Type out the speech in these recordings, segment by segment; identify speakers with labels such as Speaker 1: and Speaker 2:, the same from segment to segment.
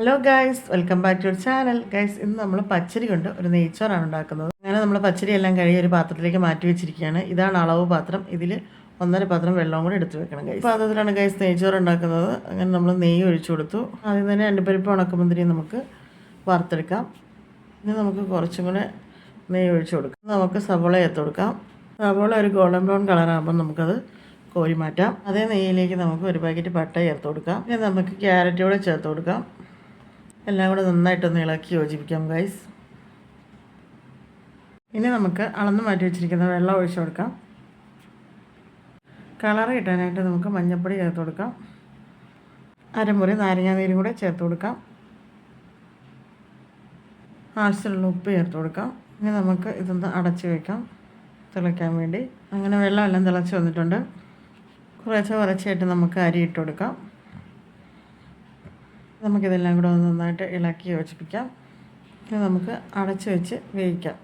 Speaker 1: Hello guys, welcome back to your channel. Guys, ഇന്ന് നമ്മൾ പച്ചരി കൊണ്ട് ഒരു നെയ്ച്ചോറാണ് ഉണ്ടാക്കുന്നത്. അങ്ങനെ നമ്മൾ പച്ചരി എല്ലാം കഴുകി ഒരു പാത്രത്തിലേക്ക് മാറ്റി വെച്ചിരിക്കുകയാണ്. ഇതാണ് അളവ് പാത്രം. ഇതിൽ 1.5 പാത്രം വെള്ളവും കൂടി എടുത്ത് വെക്കണം. ഗൈസ്, പാത്രത്തിലാണ് ഗൈസ് നെയ്ച്ചോറ് ഉണ്ടാക്കുന്നത്. അങ്ങനെ നമ്മൾ നെയ്യ് ഒഴിച്ചു കൊടുത്തു. ആദ്യം തന്നെ അണ്ടിപ്പരിപ്പ് ഉണക്കമുന്തിരി നമുക്ക് വറുത്തെടുക്കാം. ഇനി നമുക്ക് കുറച്ചും കൂടെ നെയ്യ് ഒഴിച്ചു കൊടുക്കാം. നമുക്ക് സവോള ചേർത്ത് കൊടുക്കാം. സവോള ഒരു ഗോൾഡൻ ബ്രൗൺ കളറാകുമ്പോൾ നമുക്കത് കോരി മാറ്റാം. അതേ നെയ്യിലേക്ക് നമുക്ക് ഒരു പാക്കറ്റ് പട്ട ചേർത്ത് കൊടുക്കാം. ഇനി നമുക്ക് ക്യാരറ്റ് കൂടെ ചേർത്ത് കൊടുക്കാം. എല്ലാം കൂടെ നന്നായിട്ടൊന്ന് ഇളക്കി യോജിപ്പിക്കാം ഗൈസ്. ഇനി നമുക്ക് അളന്ന് മാറ്റി വെച്ചിരിക്കുന്ന വെള്ളം ഒഴിച്ചു കൊടുക്കാം. കളർ കിട്ടാനായിട്ട് നമുക്ക് മഞ്ഞൾപ്പൊടി ചേർത്ത് കൊടുക്കാം. അരമുറി നാരങ്ങാനീരും കൂടെ ചേർത്ത് കൊടുക്കാം. ആവശ്യമുള്ള ഉപ്പ് ചേർത്ത് കൊടുക്കാം. ഇനി നമുക്ക് ഇതൊന്ന് അടച്ച് വയ്ക്കാം തിളയ്ക്കാൻ വേണ്ടി. അങ്ങനെ വെള്ളമെല്ലാം തിളച്ച് വന്നിട്ടുണ്ട്. കുറച്ചായിട്ട് നമുക്ക് അരി ഇട്ട് കൊടുക്കാം. നമുക്കിതെല്ലാം കൂടെ ഒന്ന് നന്നായിട്ട് ഇളക്കി യോജിപ്പിക്കാം. ഇനി നമുക്ക് അടച്ച് വെച്ച് വേവിക്കാം.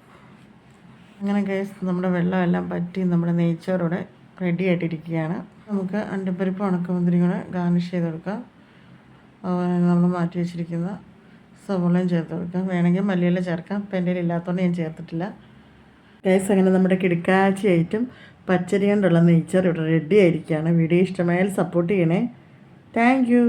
Speaker 1: അങ്ങനെ ഗൈസ്, നമ്മുടെ വെള്ളമെല്ലാം പറ്റി നമ്മുടെ നെയ്ച്ചോറോടെ റെഡി ആയിട്ടിരിക്കുകയാണ്. നമുക്ക് അണ്ടിപ്പരിപ്പ് ഉണക്കമുന്തിരി കൂടെ ഗാർണിഷ് ചെയ്ത് കൊടുക്കാം. അതുപോലെ നമ്മൾ മാറ്റി വെച്ചിരിക്കുന്ന സവോളയും ചേർത്ത് കൊടുക്കാം. വേണമെങ്കിൽ മല്ലിയില ചേർക്കാം. ഇപ്പം എൻ്റെ ഇല്ലാത്തതുകൊണ്ട് ഞാൻ ചേർത്തിട്ടില്ല. ഗൈസ്, അങ്ങനെ നമ്മുടെ കിടക്കാച്ചി ഐറ്റം പച്ചരി കൊണ്ടുള്ള നെയ്ച്ചോറ് ഇവിടെ റെഡി ആയിരിക്കുകയാണ്. വീഡിയോ ഇഷ്ടമായാൽ സപ്പോർട്ട് ചെയ്യണേ. Thank you.